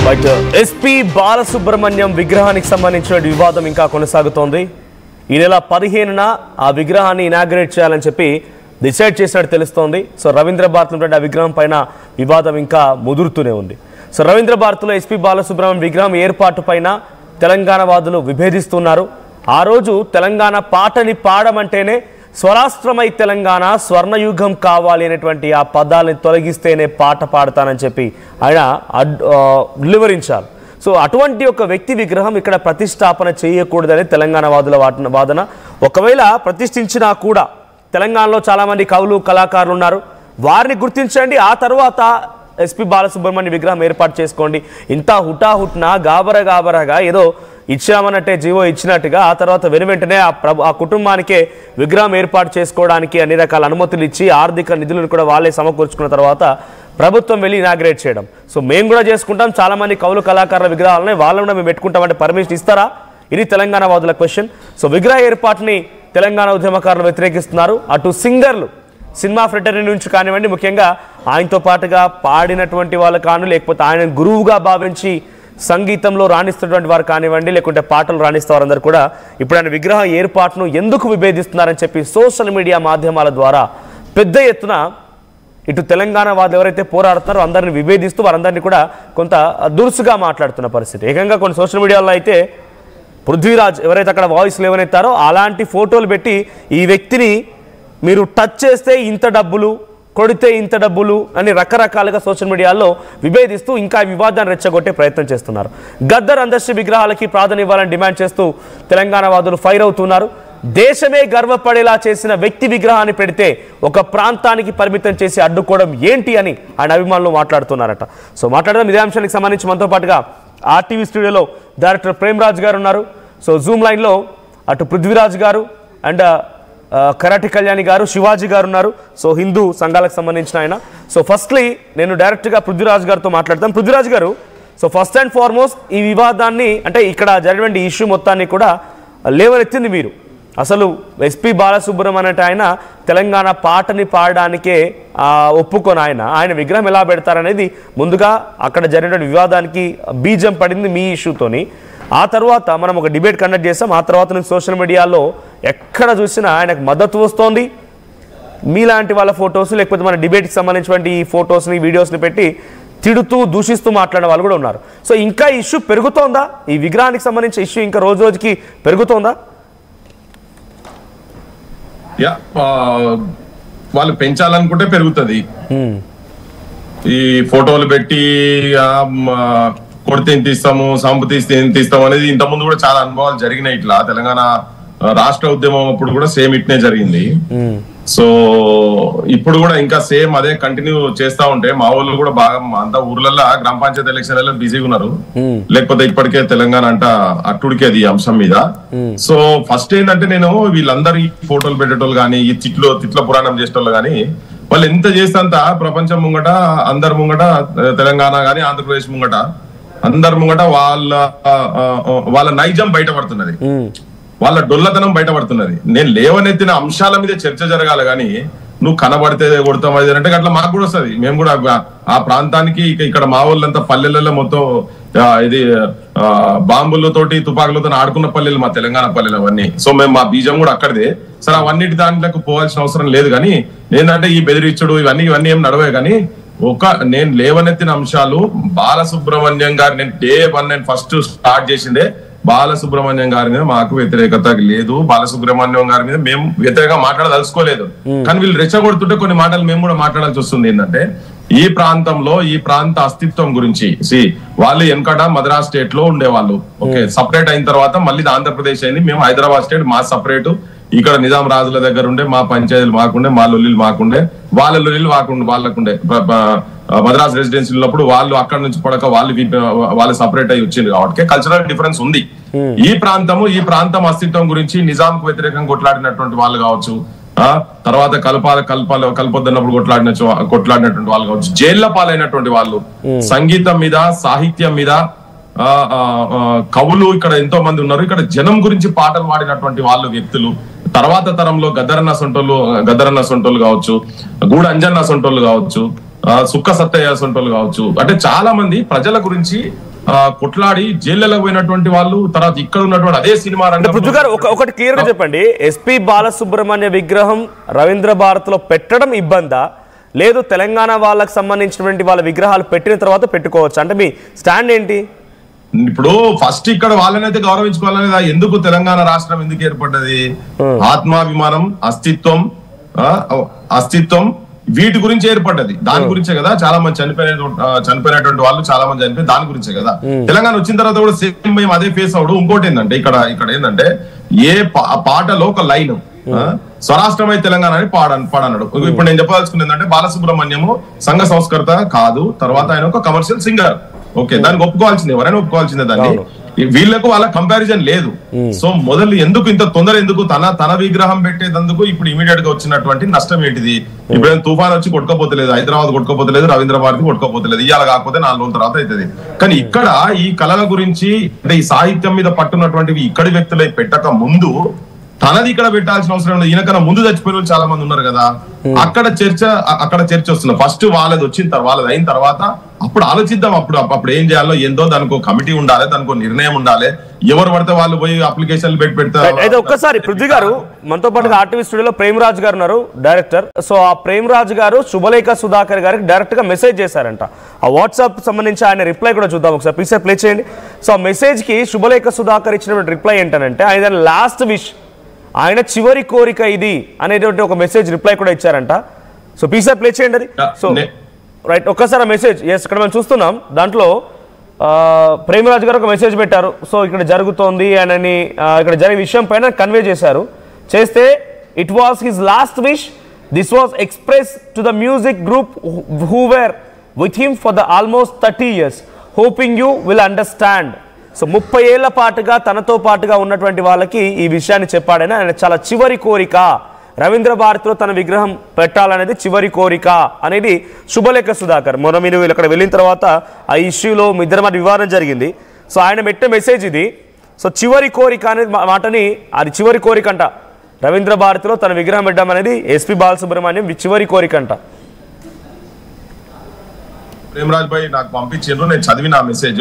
But SP Balasubrahmanyam విగ్రహానికి సంబంధించిన వివాదం ఇంకా కొనసాగుతోంది. ఈ నెల 15న ఆ విగ్రహాన్ని ఇనాగ్రేట్ చేయాలని చెప్పి డిసైడ్ చేసినట్టు తెలుస్తోంది. సో రవీంద్ర భారతిలో ఆ విగ్రహం పైన వివాదం ఇంకా ముదురుతూనే ఉంది. సో రవీంద్ర భారతిలో ఎస్పీ బాలసుబ్రహ్మణ్యం విగ్రహం ఏర్పాటు పైన తెలంగాణ వాదులు విభేదిస్తున్నారు. ఆ రోజు తెలంగాణ పాటని పాడమంటేనే స్వరాష్ట్రమై తెలంగాణ స్వర్ణయుగం కావాలి అనేటువంటి ఆ పదాలని తొలగిస్తేనే పాట పాడతానని చెప్పి ఆయన వివరించారు. సో అటువంటి ఒక వ్యక్తి విగ్రహం ఇక్కడ ప్రతిష్టాపన చేయకూడదని తెలంగాణ వాదుల వాదన. ఒకవేళ ప్రతిష్ఠించినా కూడా తెలంగాణలో చాలామంది కవులు కళాకారులు ఉన్నారు, వారిని గుర్తించండి, ఆ తర్వాత ఎస్పీ బాలసుబ్రహ్మణ్యం విగ్రహం ఏర్పాటు చేసుకోండి. ఇంత హుటాహుట్నా గాబరగా ఏదో ఇచ్చామన్నట్టే జీవో ఇచ్చినట్టుగా ఆ తర్వాత వెనువెంటనే ఆ కుటుంబానికే విగ్రహం ఏర్పాటు చేసుకోవడానికి అన్ని రకాల అనుమతులు ఇచ్చి ఆర్థిక నిధులను కూడా వాళ్ళే సమకూర్చుకున్న తర్వాత ప్రభుత్వం వెళ్ళి ఇనాగ్రేట్ చేయడం. సో మేము కూడా చేసుకుంటాం, చాలామంది కవులు కళాకారుల విగ్రహాలని వాళ్ళని కూడా మేము పెట్టుకుంటామంటే పర్మిషన్ ఇస్తారా? ఇది తెలంగాణ వాదుల క్వశ్చన్. సో విగ్రహ ఏర్పాటుని తెలంగాణ ఉద్యమకారులు వ్యతిరేకిస్తున్నారు. అటు సింగర్లు సినిమా ఫ్రెటరీ నుంచి కానివ్వండి, ముఖ్యంగా ఆయనతో పాటుగా పాడినటువంటి వాళ్ళు కాను, లేకపోతే ఆయన గురువుగా భావించి సంగీతంలో రాణిస్తున్నటువంటి వారు కానివ్వండి, లేకుంటే పాటలు రాణిస్తే వారందరూ కూడా ఇప్పుడు ఆయన విగ్రహ ఏర్పాటును ఎందుకు విభేదిస్తున్నారని చెప్పి సోషల్ మీడియా మాధ్యమాల ద్వారా పెద్ద ఎత్తున ఇటు తెలంగాణ వాదులు ఎవరైతే పోరాడుతున్నారో అందరిని విభేదిస్తూ వారందరినీ కూడా కొంత దురుసుగా మాట్లాడుతున్న పరిస్థితి. ఏకంగా కొన్ని సోషల్ మీడియాలో అయితే పృథ్వీరాజ్ ఎవరైతే అక్కడ వాయిస్ లేవనెత్తారో అలాంటి ఫోటోలు పెట్టి ఈ వ్యక్తిని మీరు టచ్ చేస్తే ఇంత డబ్బులు, కొడితే ఇంత డబ్బులు అని రకరకాలుగా సోషల్ మీడియాలో విభేదిస్తూ ఇంకా వివాదాన్ని రెచ్చగొట్టే ప్రయత్నం చేస్తున్నారు. గద్దర్ అందశ్రీ విగ్రహాలకి ప్రాధాన్యం ఇవ్వాలని డిమాండ్ చేస్తూ తెలంగాణ వాదులు ఫైర్ అవుతున్నారు. దేశమే గర్వపడేలా చేసిన వ్యక్తి విగ్రహాన్ని పెడితే ఒక ప్రాంతానికి పరిమితం చేసి అడ్డుకోవడం ఏంటి అని ఆయన అభిమానులు మాట్లాడుతున్నారట. సో మాట్లాడదాం ఇదే అంశానికి సంబంధించి మనతో పాటుగా ఆర్టీవీ స్టూడియోలో డైరెక్టర్ ప్రేమ్రాజ్ గారు ఉన్నారు. సో జూమ్ లైన్లో అటు పృథ్వీరాజ్ గారు అండ్ కరాటి కళ్యాణి గారు, శివాజీ గారు ఉన్నారు. సో హిందూ సంఘాలకు సంబంధించిన ఆయన. సో ఫస్ట్లీ నేను డైరెక్ట్గా పృథ్వీరాజ్ గారితో మాట్లాడతాను. పృథ్వీరాజ్ గారు, సో ఫస్ట్ అండ్ ఫార్మోస్ట్ ఈ వివాదాన్ని అంటే ఇక్కడ జరిగినటువంటి ఇష్యూ మొత్తాన్ని కూడా లేవనెత్తింది మీరు. అసలు ఎస్పీ బాలసుబ్రహ్మణ్యం ఆయన తెలంగాణ పాటని పాడడానికే ఒప్పుకొని ఆయన విగ్రహం ఎలా పెడతారనేది ముందుగా అక్కడ జరిగినటువంటి వివాదానికి బీజం పడింది మీ ఇష్యూతోని. ఆ తర్వాత మనం ఒక డిబేట్ కండక్ట్ చేస్తాం. ఆ తర్వాత నుంచి సోషల్ మీడియాలో ఎక్కడ చూసినా ఆయనకు మద్దతు వస్తోంది. మీలాంటి వాళ్ళ ఫొటోస్ లేకపోతే మన డిబేట్కి సంబంధించినటువంటి ఈ ఫొటోస్ని వీడియోస్ని పెట్టి తిడుతూ దూషిస్తూ మాట్లాడే వాళ్ళు కూడా ఉన్నారు. సో ఇంకా ఇష్యూ పెరుగుతోందా? ఈ విగ్రహానికి సంబంధించిన ఇష్యూ ఇంకా రోజు రోజుకి పెరుగుతోందా? వాళ్ళు పెంచాలనుకుంటే పెరుగుతుంది. ఈ ఫోటోలు పెట్టి కొడితే ఇంత ఇస్తాము, సంపు తీస్తే ఇంత ఇస్తాము అనేది ఇంతకుముందు కూడా చాలా అనుభవాలు జరిగినాయి. ఇట్లా తెలంగాణ రాష్ట్ర ఉద్యమం అప్పుడు కూడా సేమ్ ఇట్నే జరిగింది. సో ఇప్పుడు కూడా ఇంకా సేమ్ అదే కంటిన్యూ చేస్తా ఉంటే మా ఊళ్ళు కూడా బాగా అంతా ఊర్లలో గ్రామ పంచాయతీ ఎలక్షన్లలో బిజీగా ఉన్నారు. లేకపోతే ఇప్పటికే తెలంగాణ అంట అట్టుడికేది అంశం మీద. సో ఫస్ట్ ఏంటంటే నేను వీళ్ళందరూ ఫోటోలు పెట్టేటోళ్ళు కానీ, ఈ తిట్ల పురాణం చేసేటోళ్ళు కానీ వాళ్ళు ఎంత చేస్తే అంత ప్రపంచం ముంగట, అందరి ముంగట, తెలంగాణ కానీ ఆంధ్రప్రదేశ్ ముంగట అందరి ముంగట వాళ్ళ నైజం బయటపడుతున్నది, వాళ్ళ డొల్లతనం బయటపడుతున్నది. నేను లేవనెత్తిన అంశాల మీద చర్చ జరగాలి కానీ నువ్వు కనబడితే కొడతాం అది అంటే అట్లా మాకు కూడా వస్తుంది. మేము కూడా ఆ ప్రాంతానికి ఇక్కడ మా వాళ్ళంతా పల్లెలలో మొత్తం ఇది బాంబులతోటి తుపాకులతో ఆడుకున్న పల్లెలు మా తెలంగాణ పల్లెలు అవన్నీ. సో మేము మా బీజం కూడా అక్కడిదే. సరే అవన్నిటి దాంట్లోకి పోవాల్సిన అవసరం లేదు. కానీ ఏంటంటే ఈ బెదిరించుడు ఇవన్నీ ఏం నడవే. కానీ నేను లేవనెత్తిన అంశాలు బాలసుబ్రహ్మణ్యం గారు నేను డే 1 నేను ఫస్ట్ స్టార్ట్ చేసిందే బాలసుబ్రహ్మణ్యం గారి మీద మాకు వ్యతిరేకత లేదు. బాలసుబ్రహ్మణ్యం గారి మీద మేము వ్యతిరేకంగా మాట్లాడదలుచుకోలేదు. కానీ వీళ్ళు రెచ్చగొడుతుంటే కొన్ని మాటలు మేము కూడా మాట్లాడాల్సి వస్తుంది. ఏంటంటే ఈ ప్రాంతంలో ఈ ప్రాంత అస్తిత్వం గురించి వాళ్ళు వెనకట మద్రాస్ స్టేట్ లో ఉండేవాళ్ళు. ఓకే, సపరేట్ అయిన తర్వాత మళ్ళీ ఆంధ్రప్రదేశ్ అయింది. మేము హైదరాబాద్ స్టేట్ మా సపరేట్. ఇక్కడ నిజాం రాజుల దగ్గర ఉండే మా పంచాయతీలు మాకుండే, మా లొల్లీలు మాకుండే, వాళ్ళ లొల్లీలు వాళ్ళకుండే. మద్రాస్ రెసిడెన్సీ ఉన్నప్పుడు వాళ్ళు అక్కడ నుంచి పడక వాళ్ళు సపరేట్ అయ్యి వచ్చింది కాబట్టి కల్చరల్ డిఫరెన్స్ ఉంది. ఈ ప్రాంతం అస్తిత్వం గురించి నిజాంకు వ్యతిరేకంగా కొట్లాడినటువంటి వాళ్ళు కావచ్చు, తర్వాత కలపొద్దన్నప్పుడు కొట్లాడినటువంటి వాళ్ళు కావచ్చు, జైళ్ల పాలైనటువంటి వాళ్ళు, సంగీతం మీద సాహిత్యం మీద కవులు ఇక్కడ ఎంతో మంది ఉన్నారు. ఇక్కడ జనం గురించి పాటలు పాడినటువంటి వాళ్ళు వ్యక్తులు. తర్వాత తరంలో గద్దరన్న సొంటోళ్ళు కావచ్చు, గూడ అంజన్న సొంటోళ్ళు కావచ్చు, సుక్క సత్తయ్య సొంటోళ్ళు కావచ్చు, అంటే చాలా మంది ప్రజల గురించి కొట్లాడి జైళ్ళలో పోయినటువంటి వాళ్ళు, తర్వాత ఇక్కడ ఉన్నటువంటి అదే సినిమా పృథ్వీ గారు ఒకటి క్లియర్ గా చెప్పండి, ఎస్పి బాలసుబ్రహ్మణ్య విగ్రహం రవీంద్ర భారత్ లో పెట్టడం ఇబ్బందా, లేదు తెలంగాణ వాళ్ళకి సంబంధించినటువంటి వాళ్ళ విగ్రహాలు పెట్టిన తర్వాత పెట్టుకోవచ్చు అంటే మీ స్టాండ్ ఏంటి? ఇప్పుడు ఫస్ట్ ఇక్కడ వాళ్ళనైతే గౌరవించుకోవాలనేది, ఎందుకు తెలంగాణ రాష్ట్రం ఎందుకు ఏర్పడ్డది? ఆత్మాభిమానం, అస్తిత్వం వీటి గురించి ఏర్పడ్డది. దాని గురించే కదా చాలా మంది చనిపోయినటువంటి వాళ్ళు చాలా మంది చనిపోయి దాని గురించే కదా. తెలంగాణ వచ్చిన తర్వాత కూడా సేమ్ మేము అదే ఫేస్ అవడు. ఇంకోటి ఏంటంటే ఇక్కడ ఏంటంటే ఏ పాటలో ఒక లైన్ స్వరాష్ట్రమై తెలంగాణ అని పాడన్నాడు. ఇప్పుడు నేను చెప్పదలుచుకుంది ఏంటంటే బాలసుబ్రహ్మణ్యము సంఘ సంస్కర్త కాదు, తర్వాత ఆయన ఒక కమర్షియల్ సింగర్. ఓకే, దానికి ఒప్పుకోవాల్సిందే, ఎవరైనా ఒప్పుకోవాల్సిందే దాన్ని. వీళ్ళకు వాళ్ళ కంపారిజన్ లేదు. సో మొదలు ఎందుకు ఇంత తొందర, ఎందుకు తన విగ్రహం పెట్టేందుకు ఇప్పుడు ఇమీడియట్ గా వచ్చినటువంటి నష్టం ఏంటిది? ఇప్పుడు తుఫాన్ వచ్చి కొట్టుకోపోతలేదు, హైదరాబాద్ కొట్టుకోపోతలేదు, రవీంద్ర భారతి కొట్టుకోపోతలేదు, ఇవాళ కాకపోతే 4 రోజుల తర్వాత అవుతుంది. కానీ ఇక్కడ ఈ కళల గురించి అంటే ఈ సాహిత్యం మీద పట్టున్నటువంటివి ఇక్కడి వ్యక్తులై పెట్టక ముందు తనది ఇక్కడ పెట్టాల్సిన అవసరం ఉండదు. ఈయనకన్నా ముందు చచ్చిపోయిన చాలా మంది ఉన్నారు కదా, అక్కడ చర్చ వస్తుంది. ఫస్ట్ వాళ్ళది అయిన తర్వాత అప్పుడు ఆలోచిద్దాం. అప్పుడు ఏం చేయాలో ఏందో దానికి ఒక కమిటీ ఉండాలి, దానికి ఒక నిర్ణయం ఉండాలి. ఎవరు పడితే వాళ్ళు పోయి అప్లికేషన్లు పెడతారు. అయితే ఒక్కసారి పృథ్వీ గారు మనతో పాటు ఆర్టీవీ స్టూడియోలో ప్రేమరాజ్ గారు ఉన్నారు, డైరెక్టర్. సో ఆ ప్రేమరాజ్ గారు శుభలేఖ సుధాకర్ గారికి డైరెక్ట్ గా మెసేజ్ చేశారంట. ఆ వాట్సాప్ సంబంధించి ఆయన రిప్లై కూడా చూద్దాం ఒకసారి, ప్లీజ్ ప్లే చేయండి. సో ఆ మెసేజ్ కి శుభలేఖ సుధాకర్ ఇచ్చినటువంటి రిప్లై ఏంటంటే, ఆయన లాస్ట్ విష్, ఆయన చివరి కోరిక ఇది అనేటువంటి ఒక మెసేజ్ రిప్లై కూడా ఇచ్చారంట. సో ప్లీజ్ ప్లే చేయండి అది. సో రైట్, ఒక్కసారి ఆ మెసేజ్ ఇక్కడ మనం చూస్తున్నాం. దాంట్లో ప్రేమరాజ్ గారు ఒక మెసేజ్ పెట్టారు. సో ఇక్కడ జరుగుతోంది అని ఇక్కడ జరిగే విషయం పైన కన్వే చేస్తే it was his last wish. This was express to the music group who were with him for the almost 30 years. Hoping you will understand. So 30 ఏళ్ల పాటుగా తనతో పాటుగా ఉన్నటువంటి వాళ్ళకి ఈ విషయాన్ని చెప్పాడని, ఆయన చాలా చివరి కోరిక రవీంద్ర భారతిలో తన విగ్రహం పెట్టాలనేది చివరి కోరిక అనేది శుభలేఖ సుధాకర్. మొన్న మీరు ఇక్కడ వెళ్ళిన తర్వాత ఆ ఇష్యూలో మీ ఇద్దరి మధ్య వివాదం జరిగింది. సో ఆయన పెట్టే మెసేజ్ ఇది. సో చివరి కోరిక అనేది మాటని, అది చివరి కోరిక అంట, రవీంద్ర భారతిలో తన విగ్రహం పెట్టడం అనేది ఎస్పి బాలసుబ్రహ్మణ్యం చివరి కోరిక అంట. ప్రేమరాజ్ భాయ్ నాకు పంపించారు, నేను చదివిన మెసేజ్.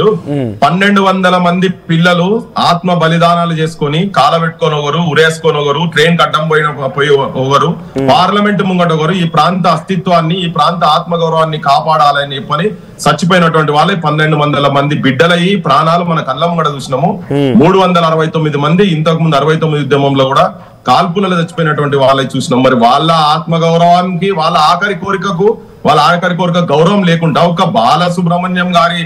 1200 మంది పిల్లలు ఆత్మ బలిదానాలు చేసుకొని కాలబెట్టుకొని ఒకరు, ఉరేసుకొని ఒకరు, ట్రైన్ కట్టం పోయి ఒకరు, పార్లమెంట్ ముంగట ఒకరు ఈ ప్రాంత అస్తిత్వాన్ని, ఈ ప్రాంత ఆత్మగౌరవాన్ని కాపాడాలని చెప్పని చచ్చిపోయినటువంటి వాళ్ళే 1200 మంది బిడ్డలయ్యి ప్రాణాలు మన కళ్ళ ముంగట చూసినాము. 369 మంది ఇంతకు ముందు 69 ఉద్యమంలో కూడా కాల్పులలో చచ్చిపోయినటువంటి వాళ్ళని చూసినాం. మరి వాళ్ళ ఆత్మగౌరవానికి, వాళ్ళ ఆఖరి కోరిక గౌరవం లేకుండా ఒక బాలసుబ్రహ్మణ్యం గారి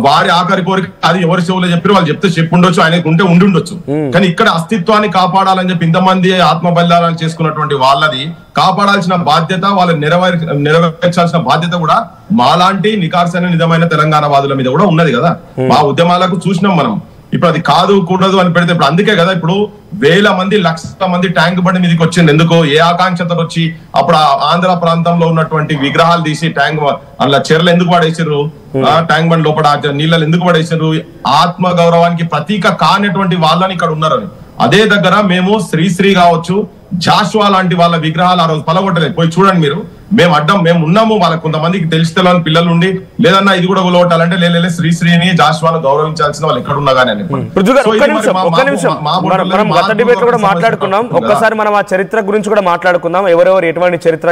వారి ఆఖరి కోరిక అది ఎవరి చెవులో చెప్పి వాళ్ళు చెప్పి ఉండొచ్చు, ఆయనకు ఉంటే ఉండొచ్చు. కానీ ఇక్కడ అస్తిత్వాన్ని కాపాడాలని చెప్పి ఇంతమంది ఆత్మ బలిదానాలు చేసుకున్నటువంటి వాళ్ళది కాపాడాల్సిన బాధ్యత, వాళ్ళని నెరవేర్చాల్సిన బాధ్యత కూడా మాలాంటి నికార్సైన నిజమైన తెలంగాణ వాదుల మీద కూడా ఉన్నది కదా. మా ఉద్యమాలకు చూసినాం మనం. ఇప్పుడు అది కాదు కూడదు అని పెడితే ఇప్పుడు అందుకే కదా ఇప్పుడు 1000 మంది 1,00,000 మంది ట్యాంక్ బండి మీదకి వచ్చింది. ఎందుకు? ఏ ఆకాంక్షతో వచ్చి అప్పుడు ఆంధ్ర ప్రాంతంలో ఉన్నటువంటి విగ్రహాలు తీసి ట్యాంక్ అలా చెరలు ఎందుకు పడేసారు, ట్యాంక్ బండ్ లోపల నీళ్ళని ఎందుకు పడేసారు? ఆత్మ గౌరవానికి ప్రతీక కానటువంటి వాళ్ళని ఇక్కడ ఉన్నారు. అదే దగ్గర మేము శ్రీశ్రీ కావచ్చు, జాషువా లాంటి వాళ్ళ విగ్రహాలు ఆ రోజు పలగొట్టలేదు. పోయి చూడండి మీరు. మేము ఉన్నాము. వాళ్ళకి కొంతమందికి తెలిసి తెలియని పిల్లలు ఉండి లేదన్నా ఇది కూడా కొలగొట్టాలంటే లేలే శ్రీశ్రీని జాషువాను గౌరవించాల్సిన వాళ్ళు ఎక్కడున్నా కానీ మాట్లాడుకున్నాం. ఒక్కసారి మనం ఆ చరిత్ర గురించి కూడా మాట్లాడుకుందాం. ఎవరెవరు ఎటువంటి చరిత్ర